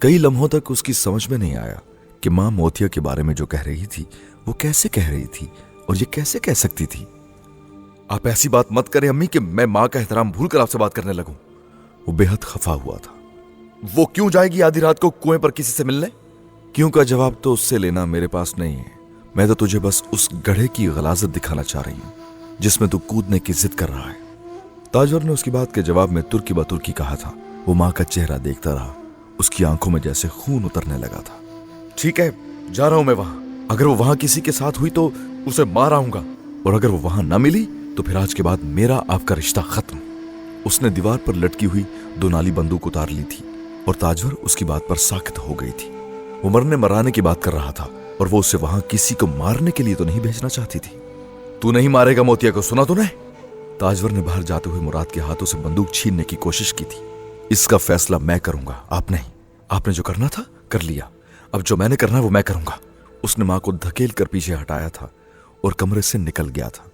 A: कई लम्हों तक उसकी समझ में नहीं आया कि मां मोतिया के बारे में जो कह रही थी वो कैसे कह रही थी और ये कैसे कह सकती थी। आप ऐसी बात मत करें अम्मी कि मैं मां का एहतराम भूल कर आपसे बात करने लगूं। वो बेहद खफा हुआ था। वो क्यों जाएगी आधी रात को कुएं पर किसी से मिलने? क्यों का जवाब तो उससे लेना मेरे पास नहीं है। मैं तो तुझे बस उस गढ़े की गलाजत दिखाना चाह रही हूं जिसमें तू कूदने की जिद कर रहा है। ताजवर ने उसकी बात के जवाब में तुर्की बतुर्की कहा था। वो मां का चेहरा देखता रहा, उसकी आंखों में जैसे खून उतरने लगा था। ठीक है, जा रहा हूं मैं वहां। अगर वो वहां किसी के साथ हुई तो उसे मार आऊंगा, और अगर वो वहां ना मिली तो फिर आज के बाद मेरा आपका रिश्ता खत्म। उसने दीवार पर लटकी हुई 2 नाली बंदूक उतार ली थी और ताजवर उसकी बात पर साख्त हो गई थी। वो मरने मराने की बात कर रहा था और वो उसे वहां किसी को मारने के लिए तो नहीं भेजना चाहती थी। तू नहीं मारेगा मोतिया को, सुना तूने? ताजवर ने बाहर जाते हुए मुराद के हाथों से बंदूक छीनने की कोशिश की थी। इसका फैसला मैं करूंगा, आप नहीं। आपने जो करना था कर लिया, अब जो मैंने करना है वो मैं करूंगा। उसने मां को धकेल कर पीछे हटाया था और कमरे से निकल गया था।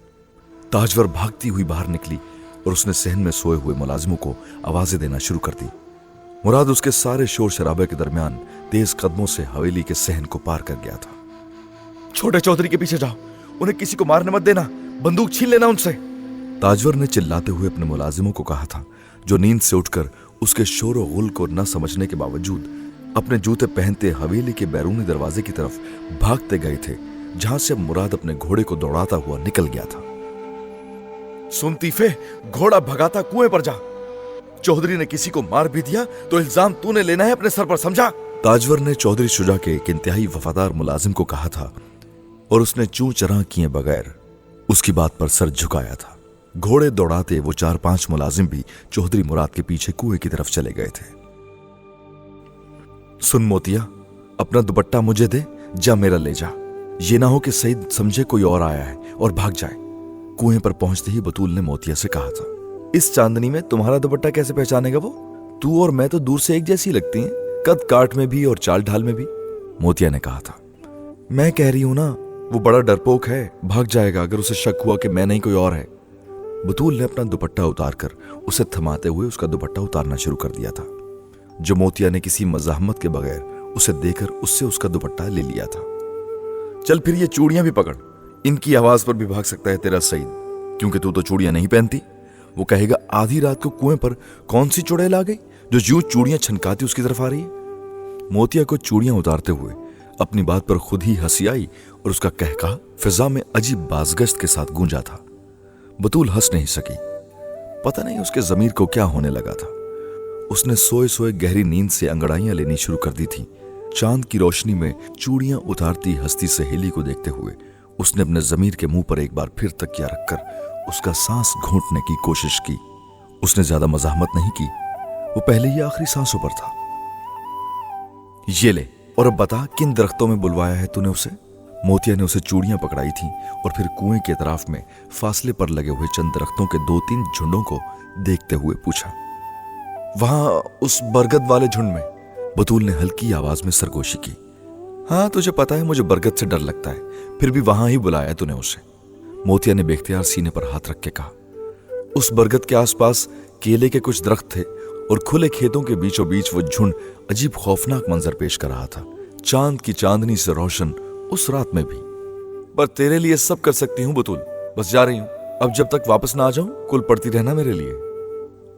A: ताजवर भागती हुई बाहर निकली और उसने सहन में सोए हुए मुलाजिमों को आवाजें देना शुरू कर दी। मुराद उसके सारे शोर शराबे के दरमियान तेज कदमों से हवेली के सहन को पार कर गया था। छोटे चौधरी के पीछे जाओ, उन्हें किसी को मारने मत देना, बंदूक छीन लेना उनसे, ताजवर ने चिल्लाते हुए अपने मुलाजिमों को कहा था, जो नींद से उठकर उसके शोर और गुल को न समझने के बावजूद अपने जूते पहनते हवेली के बैरूनी दरवाजे की तरफ भागते गए थे, जहां से मुराद अपने घोड़े को दौड़ाता हुआ निकल गया था। सुन तीफे, घोड़ा भगाता कुएं पर जा। चौधरी ने किसी को मार भी दिया तो इल्जाम तूने लेना है अपने सर पर, समझा? ताजवर ने चौधरी शुजा के एक इंतहाई वफादार मुलाजिम को कहा था और उसने चूं चरां किए बगैर उसकी बात पर सर झुकाया था। घोड़े दौड़ाते वो 4-5 मुलाजिम भी चौधरी मुराद के पीछे कुएं की तरफ चले गए थे। सुन मोतिया, अपना दुपट्टा मुझे दे, जा मेरा ले जा। ये ना हो कि सईद समझे कोई और आया है और भाग जाए। कुएं पर पहुंचते ही बतूल ने मोतिया से कहा था, इस चांदनी में तुम्हारा दुपट्टा कैसे पहचानेगा वो? तू और मैं तो दूर से एक जैसी लगती हैं, कद काट में भी और चाल ढाल में भी। मोतिया ने कहा था, मैं कह रही हूं ना, वो बड़ा डरपोक है, भाग जाएगा अगर उसे शक हुआ कि मैं नहीं कोई और है। बतूल ने अपना दुपट्टा उतारकर उसे थमाते हुए उसका दुपट्टा उतारना शुरू कर दिया था, जो मोतिया ने किसी मज़ाहमत के बगैर उसे देकर उससे उसका दुपट्टा ले लिया था। चल फिर ये चूड़ियां भी पकड़, इनकी आवाज पर भी भाग सकता है तेरा सईद, क्योंकि तू तो चूड़ियां नहीं पहनती। वो कहेगा आधी रात को कुएं पर कौन सी चुड़ैल आ गई जो यूं चूड़ियां छनकाती उसकी तरफ आ रही है। मोतिया को चूड़ियां उतारते हुए अपनी बात पर खुद ही हंसी आई और उसका कहका फिजा में अजीब बाजगश्त के साथ गूंजा था। बतूल हंस नहीं सकी, पता नहीं उसके जमीर को क्या होने लगा था। उसने सोए सोए गहरी नींद से अंगड़ाइयां लेनी शुरू कर दी थी। चांद की रोशनी में चूड़ियां उतारती हंसती सहेली को देखते हुए उसने अपने जमीर के मुंह पर एक बार फिर तकिया रखकर उसका सांस घूंटने की कोशिश की। उसने ज्यादा मजाहमत नहीं की, वो पहले ही आखिरी सांसों पर था। ये ले, और अब बता किन दरख्तों में बुलवाया है तूने उसे? मोतिया ने उसे चूड़ियां पकड़ाई थी और फिर कुएं के तरफ में फासले पर लगे हुए चंद दरख्तों के 2-3 झुंडों को देखते हुए पूछा। वहां उस बरगद वाले झुंड में, बतूल ने हल्की आवाज में सरगोशी की। हाँ, तुझे पता है मुझे बरगद से डर लगता है, फिर भी वहां ही बुलाया तूने उसे। मोतिया ने बेख्तियार सीने पर हाथ रख के कहा। उस बरगद के आसपास केले के कुछ दरख्त थे और खुले खेतों के बीचों बीच वो झुंड अजीब खौफनाक मंजर पेश कर रहा था, चांद की चांदनी से रोशन उस रात में भी। पर तेरे लिए सब कर सकती हूं बतूल, बस जा रही हूं, अब जब तक वापस ना आ जाऊं कुल पड़ती रहना मेरे लिए,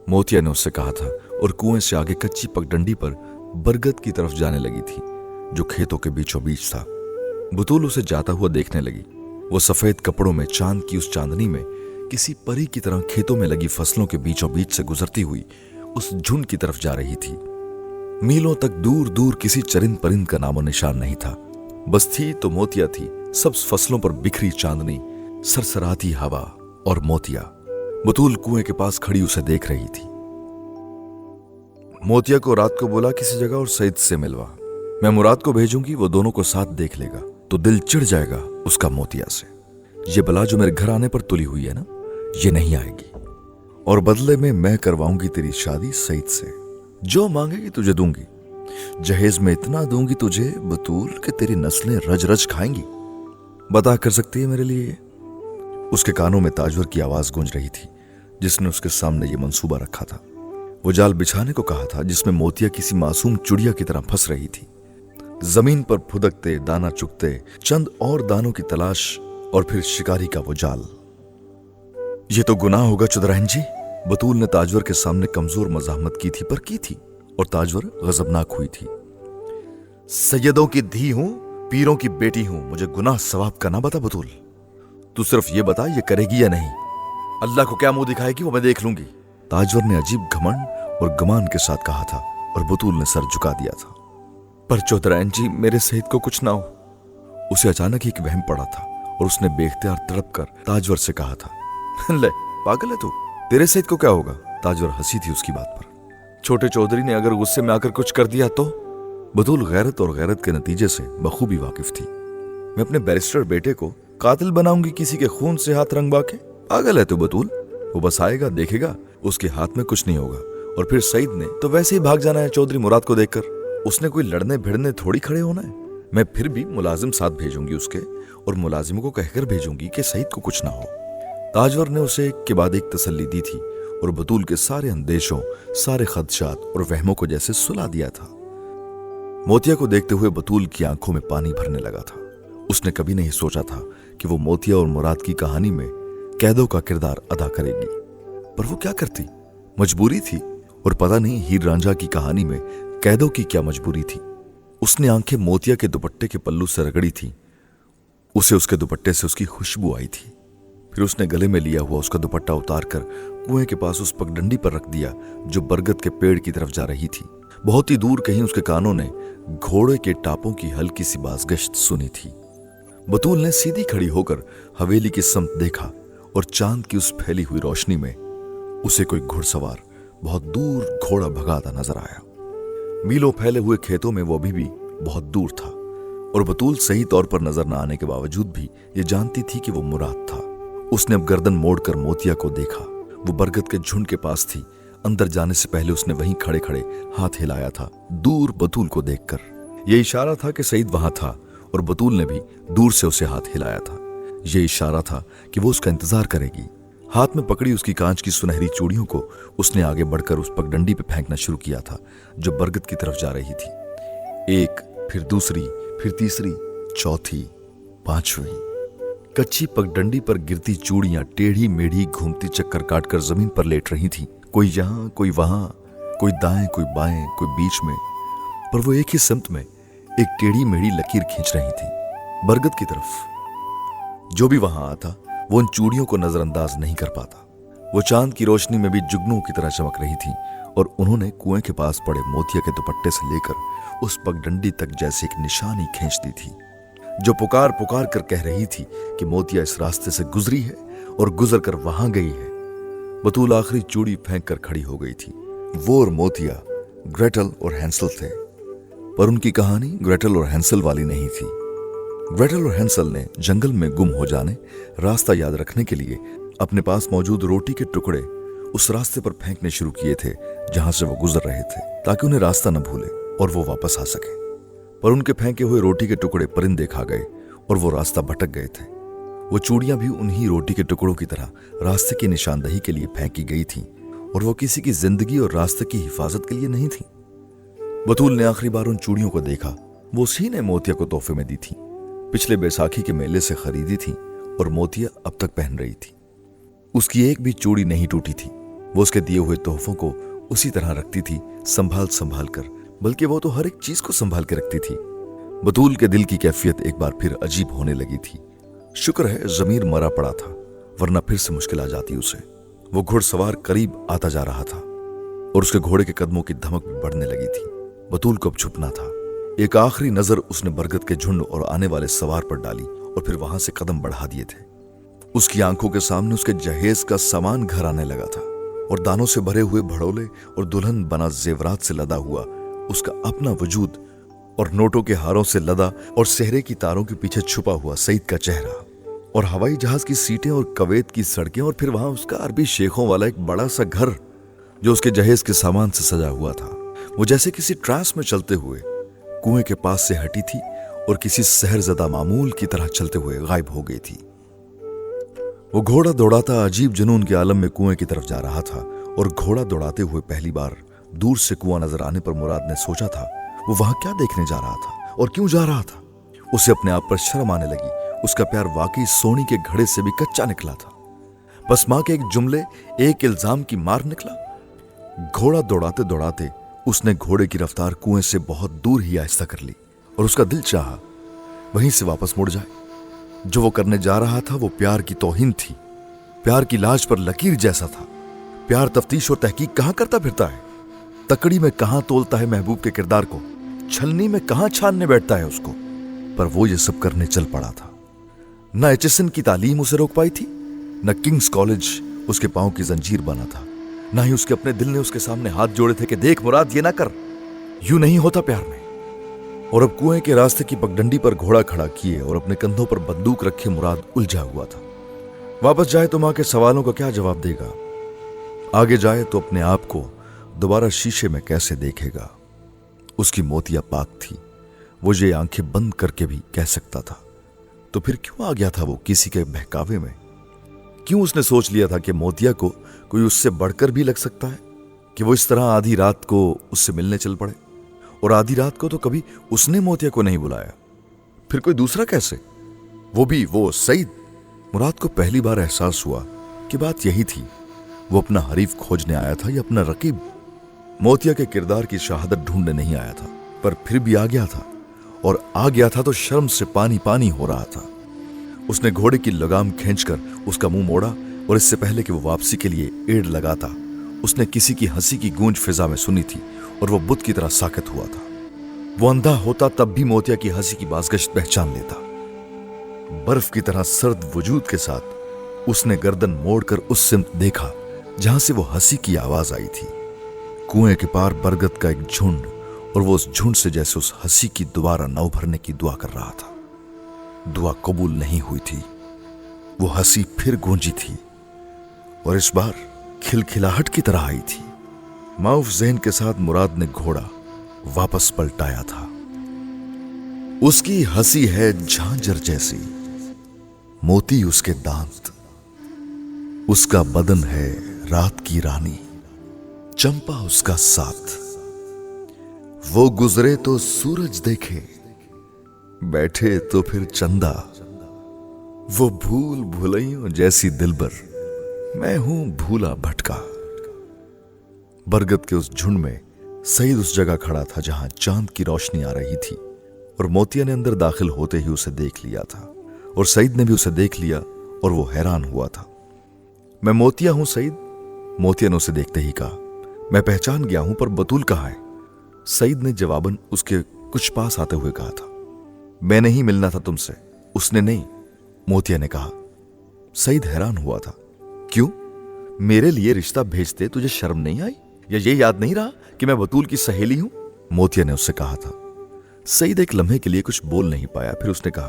A: मोतिया ने उससे कहा था और कुएं से आगे कच्ची पगडंडी पर बरगद की तरफ जाने लगी थी जो खेतों के बीचों बीच था। बतूल उसे जाता हुआ देखने लगी। वो सफेद कपड़ों में चांद की उस चांदनी में किसी परी की तरह खेतों में लगी फसलों के बीचों बीच से गुजरती हुई उस झुंड की तरफ जा रही थी। मीलों तक दूर दूर किसी चरिंद परिंद का नामो निशान नहीं था, बस थी तो मोतिया थी, सब्ज फसलों पर बिखरी चांदनी, सरसराती हवा और मोतिया। बतूल कुएं के पास खड़ी उसे देख रही थी। मोतिया को रात को बोला किसी जगह और सईद से मिलवा, मैं मुराद को भेजूंगी, वो दोनों को साथ देख लेगा तो दिल चिढ़ जाएगा उसका मोतिया से। ये बला जो मेरे घर आने पर तुली हुई है ना, ये नहीं आएगी, और बदले में मैं करवाऊंगी तेरी शादी सईद से। जो मांगेगी तुझे दूंगी, जहेज में इतना दूंगी तुझे बतूल कि तेरी नस्लें रज रज खाएंगी। बता कर सकती है मेरे लिए? उसके कानों में ताजवर की आवाज गूंज रही थी, जिसने उसके सामने ये मंसूबा रखा था। वो जाल बिछाने को कहा था जिसमें मोतिया किसी मासूम चुड़िया की तरह फंस रही थी। जमीन पर फुदकते, दाना चुगते, चंद और दानों की तलाश और फिर शिकारी का वो जाल। ये तो गुनाह होगा चुदरहन जी, बतूल ने ताजवर के सामने कमजोर मजाहमत की थी, पर की थी, और ताजवर गजबनाक हुई थी। सैयदों की धी हूं, पीरों की बेटी हूं, मुझे गुनाह सवाब का ना बता बतूल। तू सिर्फ ये बता ये करेगी या नहीं, अल्लाह को क्या मुंह दिखाएगी वो मैं देख लूंगी। ताजवर ने अजीब घमंड और गमान के साथ कहा था और बतूल ने सर झुका दिया था। पर चौधरायन जी मेरे सईद को कुछ ना हो। उसे अचानक ही एक वहम पड़ा था और उसने बेख्तियार तड़प कर ताजवर से कहा था, ले पागल है तू, तेरे सईद को क्या होगा। ताजवर हंसी थी उसकी बात पर। छोटे चौधरी ने अगर गुस्से में आकर कुछ कर दिया तो। बतूल गैरत और गैरत के नतीजे से बखूबी वाकिफ थी। मैं अपने बैरिस्टर बेटे को कातिल बनाऊंगी किसी के खून से हाथ रंगवा के? पागल है तू बतूल, वो बस आएगा देखेगा उसके हाथ में कुछ नहीं होगा और फिर सईद ने तो वैसे ही भाग जाना है चौधरी मुराद को देखकर। उसने कोई लड़ने भिड़ने थोड़ी खड़े होना है। मैं फिर भी मुलाजिम साथ भेजूंगी उसके और मुलाजिमों को कहकर भेजूंगी कि सईद को कुछ ना हो। ताजवर ने उसे एक के बाद एक तसल्ली दी थी और बतूल के सारे अंदेशों, सारे खदशात और वहमों को जैसे सुला दिया था। मोतिया को देखते हुए बतूल की आंखों में पानी भरने लगा था। उसने कभी नहीं सोचा था कि वो मोतिया और मुराद की कहानी में कैदों का किरदार अदा करेगी, पर वो क्या करती, मजबूरी थी। और पता नहीं हीर रांझा की कहानी में कैदों की क्या मजबूरी थी। उसने आंखें मोतिया के दुपट्टे के पल्लू से रगड़ी थी। उसे उसके दुपट्टे से उसकी खुशबू आई थी। फिर उसने गले में लिया हुआ उसका दुपट्टा उतार कर कुएं के पास उस पगडंडी पर रख दिया जो बरगद के पेड़ की तरफ जा रही थी। बहुत ही दूर कहीं उसके कानों ने घोड़े के टापों की हल्की सी बाजगश्त सुनी थी। बतूल ने सीधी खड़ी होकर हवेली की समत देखा और चांद की उस फैली हुई रोशनी में उसे कोई घुड़सवार बहुत दूर घोड़ा भगाता नजर आया। मीलों फैले हुए खेतों में वो अभी भी बहुत दूर था और बतूल सही तौर पर नजर न आने के बावजूद भी ये जानती थी कि वो मुराद था। उसने अब गर्दन मोड़कर मोतिया को देखा। वो बरगद के झुंड के पास थी। अंदर जाने से पहले उसने वहीं खड़े खड़े हाथ हिलाया था, दूर बतूल को देखकर। यह इशारा था कि सईद वहां था और बतूल ने भी दूर से उसे हाथ हिलाया था। यह इशारा था कि वो उसका इंतजार करेगी। हाथ में पकड़ी उसकी कांच की सुनहरी चूड़ियों को उसने आगे बढ़कर उस पगडंडी पे फेंकना शुरू किया था जो बरगद की तरफ जा रही थी। एक, फिर दूसरी, फिर तीसरी, चौथी, पांचवी। कच्ची पगडंडी पर गिरती चूड़ियां टेढ़ी मेढ़ी घूमती चक्कर काटकर जमीन पर लेट रही थी। कोई यहां, कोई वहां, कोई दाएं, कोई बाएं, कोई बीच में, पर वो एक ही समत में एक टेढ़ी मेढ़ी लकीर खींच रही थी बरगद की तरफ। जो भी वहां आता वो उन चूड़ियों को नजरअंदाज नहीं कर पाता। वो चांद की रोशनी में भी जुगनू की तरह चमक रही थी और उन्होंने कुएं के पास पड़े मोतिया के दुपट्टे से लेकर उस पगडंडी तक जैसे एक निशानी खींच दी थी जो पुकार पुकार कर कह रही थी कि मोतिया इस रास्ते से गुजरी है और गुजर कर वहां गई है। बतूल आखिरी चूड़ी फेंक कर खड़ी हो गई थी। वो और मोतिया ग्रेटल और हैंसल थे, पर उनकी कहानी ग्रेटल और हैंसल वाली नहीं थी। ग्रेटल और हैंसल ने जंगल में गुम हो जाने, रास्ता याद रखने के लिए अपने पास मौजूद रोटी के टुकड़े उस रास्ते पर फेंकने शुरू किए थे जहां से वो गुजर रहे थे, ताकि उन्हें रास्ता न भूले और वो वापस आ सके। पर उनके फेंके हुए रोटी के टुकड़े परिंदे खा गए और वो रास्ता भटक गए थे। वो चूड़ियां भी उन्हीं रोटी के टुकड़ों की तरह रास्ते की निशानदही के लिए फेंकी गई थी और वो किसी की जिंदगी और रास्ते की हिफाजत के लिए नहीं थी। बतूल ने आखिरी बार उन चूड़ियों को देखा। वो उसी ने मोतिया को तोहफे में दी थी। पिछले बैसाखी के मेले से खरीदी थी और मोतिया अब तक पहन रही थी। उसकी एक भी चूड़ी नहीं टूटी थी। वो उसके दिए हुए तोहफों को उसी तरह रखती थी, संभाल संभाल कर, बल्कि वो तो हर एक चीज को संभाल के रखती थी। बतूल के दिल की कैफियत एक बार फिर अजीब होने लगी थी। शुक्र है जमीर मरा पड़ा था, वरना फिर से मुश्किल आ जाती उसे। वो घुड़सवार करीब आता जा रहा था और उसके घोड़े के कदमों की धमक भी बढ़ने लगी थी। बतूल को अब छुपना था। एक आखिरी नजर उसने बरगद के झुंड और आने वाले सवार पर डाली और फिर वहां से कदम बढ़ा दिए थे। उसकी आंखों के सामने उसके जहेज का सामान घर आने लगा था और दानों से भरे हुए भड़ोले और दुल्हन बना जेवरात से लदा हुआ उसका अपना वजूद और नोटों के हारों से लदा और सेहरे की तारों के पीछे छुपा हुआ सईद का चेहरा और हवाई जहाज की सीटें और कवैत की सड़कें और फिर वहां उसका अरबी शेखों वाला एक बड़ा सा घर जो उसके जहेज के सामान से सजा हुआ था। वो जैसे किसी ट्रांस में चलते हुए कुएं के पास से हटी थी और किसी सहरजदा मामूल की तरह चलते हुए गायब हो गई थी। वो घोड़ा दौड़ाता अजीब जुनून के आलम में कुएं की तरफ जा रहा था और घोड़ा दौड़ाते हुए पहली बार दूर से कुआं नजर आने पर मुराद ने सोचा था वो वहां क्या देखने जा रहा था और क्यों जा रहा था। उसे अपने आप पर शर्म आने लगी। उसका प्यार वाकई सोनी के घड़े से भी कच्चा निकला था। बस मां के एक जुमले, एक इल्जाम की मार निकला। घोड़ा दौड़ाते दौड़ाते उसने घोड़े की रफ्तार कुएं से बहुत दूर ही आहिस्ता कर ली और उसका दिल चाहा वहीं से वापस मुड़ जाए। जो वो करने जा रहा था वो प्यार की तौहीन थी, प्यार की लाज पर लकीर जैसा था। प्यार तफ्तीश और तहकीक कहां करता फिरता है, तकड़ी में कहां तोलता है महबूब के किरदार को, छलनी में कहां छानने बैठता है उसको। पर वो ये सब करने चल पड़ा था। न एचएसएन की तालीम उसे रोक पाई थी, न किंग्स कॉलेज उसके पांव की जंजीर बना था, न ही उसके अपने दिल ने उसके सामने हाथ जोड़े थे कि देख मुराद, ये ना कर, यूं नहीं होता प्यार में। और अब कुएं के रास्ते की पगडंडी पर घोड़ा खड़ा किए और अपने कंधों पर बंदूक रखे मुराद उलझा हुआ था। वापस जाए तो मां के सवालों का क्या जवाब देगा, आगे जाए तो अपने आप को दोबारा शीशे में कैसे देखेगा। उसकी मोतिया पाक थी, वो ये आंखें बंद करके भी कह सकता था। तो फिर क्यों आ गया था वो किसी के बहकावे में? क्यों उसने सोच लिया था कि मोतिया को कोई उससे बढ़कर भी लग सकता है, कि वो इस तरह आधी रात को उससे मिलने चल पड़े? और आधी रात को तो कभी उसने मोतिया को नहीं बुलाया, फिर कोई दूसरा कैसे? वो भी वो सईद। मुराद को पहली बार एहसास हुआ कि बात यही थी, वो अपना हरीफ खोजने आया था या अपना रकीब। मोतिया के किरदार की शहादत ढूंढने नहीं आया था, पर फिर भी आ गया था, और आ गया था तो शर्म से पानी पानी हो रहा था। उसने घोड़े की लगाम खींचकर उसका मुंह मोड़ा, और इससे पहले कि वो वापसी के लिए एड़ लगाता, उसने किसी की हंसी की गूंज फिजा में सुनी थी, और वो बुत की तरह साकत हुआ था। वो अंधा होता तब भी मोतिया की हंसी की बाज़गश्त पहचान लेता। बर्फ की तरह सर्द वजूद के साथ उसने गर्दन मोड़कर उस सिमत देखा जहां से वो हंसी की आवाज आई थी। कुएं के पार बरगद का एक झुंड, और वो उस झुंड से जैसे उस हंसी की दोबारा नौ भरने की दुआ कर रहा था। दुआ कबूल नहीं हुई थी, वो हंसी फिर गूंजी थी, और इस बार खिलखिलाहट की तरह आई थी। माउफ ज़हन के साथ मुराद ने घोड़ा वापस पलटाया था। उसकी हंसी है झांझर जैसी, मोती उसके दांत, उसका बदन है रात की रानी, चंपा उसका साथ। वो गुजरे तो सूरज देखे, बैठे तो फिर चंदा। वो भूल भुलैयों जैसी दिलबर, मैं हूं भूला भटका। बरगद के उस झुंड में सईद उस जगह खड़ा था जहां चांद की रोशनी आ रही थी, और मोतिया ने अंदर दाखिल होते ही उसे देख लिया था, और सईद ने भी उसे देख लिया, और वो हैरान हुआ था। मैं मोतिया हूं सईद, मोतिया ने उसे देखते ही कहा। मैं पहचान गया हूं, पर बतूल कहाँ है? सईद ने जवाबन उसके कुछ पास आते हुए कहा था। मैंने ही मिलना था तुमसे, उसने नहीं, मोतिया ने कहा। सईद हैरान हुआ था। क्यों? मेरे लिए रिश्ता भेजते तुझे शर्म नहीं आई, या ये याद नहीं रहा कि मैं बतूल की सहेली हूं? मोतिया ने उससे कहा था। सईद एक लम्हे के लिए कुछ बोल नहीं पाया, फिर उसने कहा,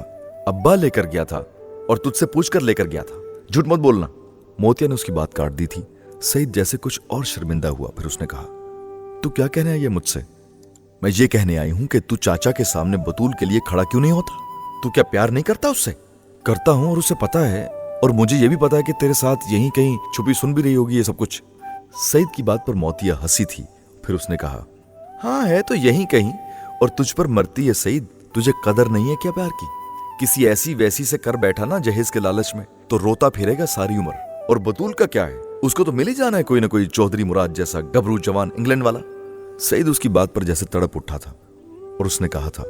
A: अब्बा लेकर गया था और तुझसे पूछकर लेकर गया था, झूठ मत बोलना। मोतिया ने उसकी बात काट दी थी। सईद जैसे कुछ और शर्मिंदा हुआ, फिर उसने कहा, तू क्या कहने आई है मुझसे? मैं ये कहने आई हूं कि तू चाचा के सामने बतूल के लिए खड़ा क्यों नहीं होता? तू क्या प्यार नहीं करता उससे? करता हूं, और उसे पता है, और मुझे यह भी पता है कि तेरे साथ यहीं कहीं छुपी सुन भी रही होगी ये सब कुछ। सईद की बात पर मोतिया हंसी थी, फिर उसने कहा, हाँ है तो यहीं कहीं, और तुझ पर मरती है सईद। तुझे कदर नहीं है क्या प्यार की? किसी ऐसी वैसी से कर बैठा ना जहेज के लालच में, तो रोता फिरेगा सारी उम्र। और बतूल का क्या है? उसको तो मिल ही जाना है कोई ना कोई चौधरी मुराद जैसा गबरू जवान इंग्लैंड वाला। सईद उसकी बात पर जैसे तड़प उठा था, और उसने कहा था,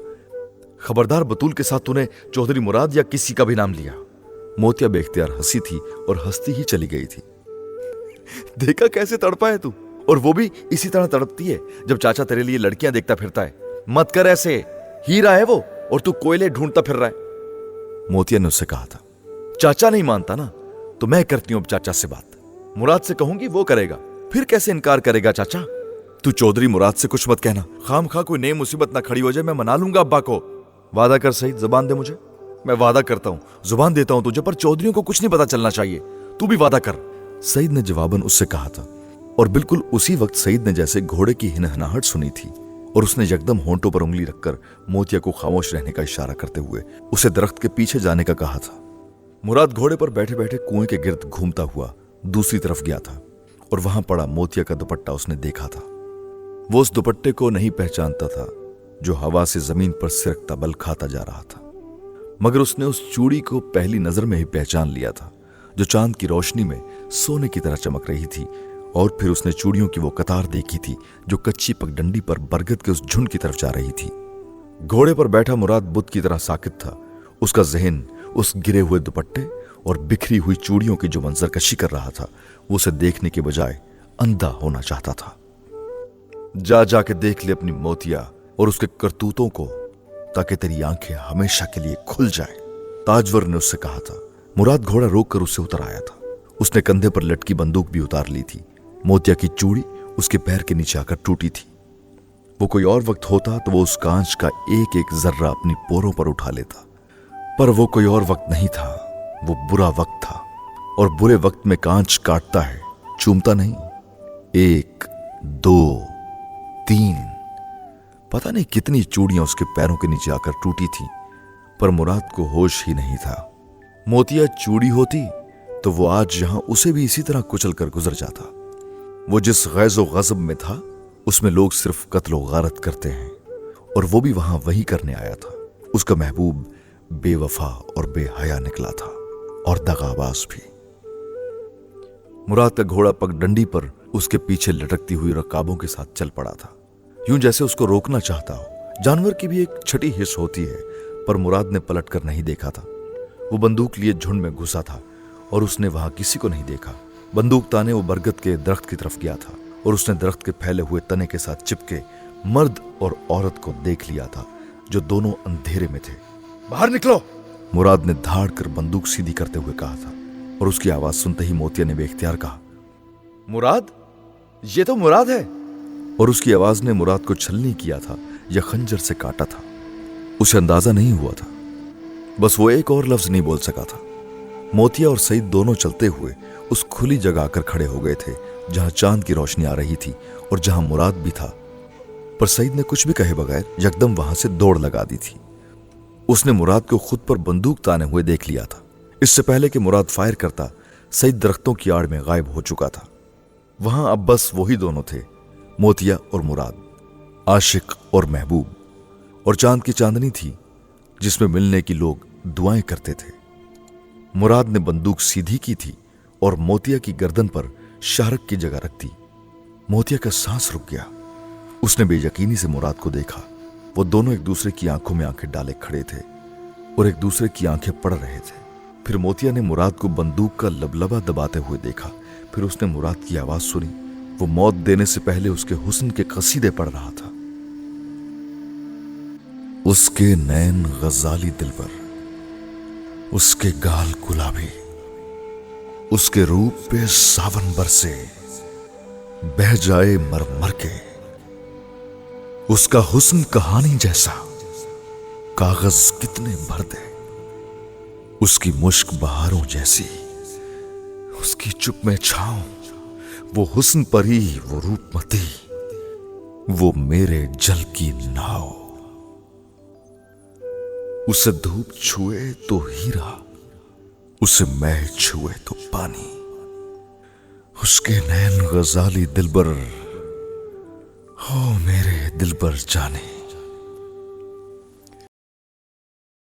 A: खबरदार बतूल के साथ तूने चौधरी मुराद या किसी का भी नाम लिया। मोतिया बेख्तियार हंसी थी, और हंसती ही चली गई थी। देखा कैसे तड़पा है तू, और वो भी इसी तरह तड़पती है जब चाचा तेरे लिए लड़कियां देखता फिरता है। मत कर ऐसे, हीरा है वो, और तू कोयले ढूंढता फिर रहा है। मोतिया ने उससे कहा था, चाचा नहीं मानता ना, तो मैं करती हूं अब चाचा से बात। मुराद से कहूंगी, वो करेगा, फिर कैसे इनकार करेगा चाचा? तू चौधरी मुराद से कुछ मत कहना, खाम खा कोई नई मुसीबत ना खड़ी हो जाए। मैं मना लूंगा अब्बा को। वादा कर सईद, जुबान दे मुझे। मैं वादा करता हूं, जुबान देता हूं तुझे, पर चौधरियों को कुछ नहीं पता चलना चाहिए। तू भी वादा कर। सईद ने जवाबन उससे कहा था, और बिल्कुल उसी वक्त सईद ने जैसे घोड़े की हिनहनाहट सुनी थी, और उसने यकदम होंठों पर उंगली रखकर मोतिया को खामोश रहने का इशारा करते हुए उसे दरख्त के पीछे जाने का कहा था। मुराद घोड़े पर बैठे बैठे कुएं के गिर्द घूमता हुआ दूसरी तरफ गया था, और वहां पड़ा मोतिया का दुपट्टा उसने देखा था। वो उस दुपट्टे को नहीं पहचानता था जो हवा से जमीन पर सिरकता बल खाता जा रहा था, मगर उसने उस चूड़ी को पहली नजर में ही पहचान लिया था, जो चांद की रोशनी में सोने की तरह चमक रही थी। और फिर उसने चूड़ियों की वो कतार देखी थी जो कच्ची पगडंडी पर बरगद के उस झुंड की तरफ जा रही थी। घोड़े पर बैठा मुराद बुत की तरह साकित था। उसका जहन उस गिरे हुए दुपट्टे और बिखरी हुई चूड़ियों की जो मंजरकशी कर रहा था, वो उसे देखने के बजाय अंधा होना चाहता था। जा जाके देख ले अपनी मोतिया और उसके करतूतों को, ताकि तेरी आंखें हमेशा के लिए खुल जाए। ताजवर ने उससे कहा था। मुराद घोड़ा रोक कर उससे उतर आया था। उसने कंधे पर लटकी बंदूक भी उतार ली थी। मोतिया की चूड़ी उसके पैर के नीचे आकर टूटी थी। वो कोई और वक्त होता तो वो उस कांच का एक एक जर्रा अपनी पोरों पर उठा लेता, पर वो कोई और वक्त नहीं था, वो बुरा वक्त था। और बुरे वक्त में कांच काटता है, चूमता नहीं। 1, 2, 3, पता नहीं कितनी चूड़ियां उसके पैरों के नीचे आकर टूटी थी, पर मुराद को होश ही नहीं था। मोतिया चूड़ी होती तो वो आज यहां उसे भी इसी तरह कुचल कर गुजर जाता। वो जिस गैज़ो गज़ब में था उसमें लोग सिर्फ कत्ल व गारत करते हैं, और वो भी वहां वही करने आया था। उसका महबूब बेवफा और बेहया निकला था, और दगाबाज भी। मुराद का घोड़ा पगडंडी पर उसके पीछे लटकती हुई रकाबों के साथ चल पड़ा था, यूं जैसे उसको रोकना चाहता हो। जानवर की भी एक छठी हिस्स होती है, पर मुराद ने पलट कर नहीं देखा था। वो बंदूक लिए झुंड में घुसा था और उसने वहां किसी को नहीं देखा। बंदूक ताने वो बरगद के दरख्त की तरफ गया था, और उसने दरख्त के फैले हुए तने के साथ चिपके मर्द और औरत को देख लिया था, जो दोनों अंधेरे में थे। बाहर निकलो, मुराद ने धाड़ कर बंदूक सीधी करते हुए कहा था, और उसकी आवाज सुनते ही मोतिया ने बेख्तियार कहा, मुराद, ये तो मुराद है। और उसकी आवाज ने मुराद को छलनी किया था या खंजर से काटा था, उसे अंदाजा नहीं हुआ था। बस वो एक और लफ्ज नहीं बोल सका था। मोतिया और सईद दोनों चलते हुए उस खुली जगह आकर खड़े हो गए थे जहां चांद की रोशनी आ रही थी और जहां मुराद भी था। पर सईद ने कुछ भी कहे बगैर यकदम वहां से दौड़ लगा दी थी। उसने मुराद को खुद पर बंदूक ताने हुए देख लिया था। इससे पहले कि मुराद फायर करता, सईद दरख्तों की आड़ में गायब हो चुका था। वहां अब बस वही दोनों थे, मोतिया और मुराद, आशिक और महबूब। और चांद की चांदनी थी जिसमें मिलने की लोग दुआएं करते थे। मुराद ने बंदूक सीधी की थी और मोतिया की गर्दन पर शाहरक की जगह रख दी। मोतिया का सांस रुक गया। उसने बेयकीनी से मुराद को देखा। वो दोनों एक दूसरे की आंखों में आंखें डाले खड़े थे और एक दूसरे की आंखें पढ़ रहे थे। फिर मोतिया ने मुराद को बंदूक का लबलबा दबाते हुए देखा। फिर उसने मुराद की आवाज सुनी। वो मौत देने से पहले उसके हुस्न के कसीदे पढ़ रहा था। उसके नैन गजाली दिलबर, उसके गाल गुलाबी, उसके रूप पे सावन बरसे, बह जाए मर के। उसका हुस्न कहानी जैसा, कागज कितने भर दे। उसकी मुश्क बहारों जैसी, उसकी चुप में छांव। वो हुस्न परी, वो रूपमती, वो मेरे जल की नाव। उसे धूप छुए तो हीरा, उसे मैं छुए तो पानी। उसके नैन गजाली दिलबर, हो मेरे दिलबर जाने।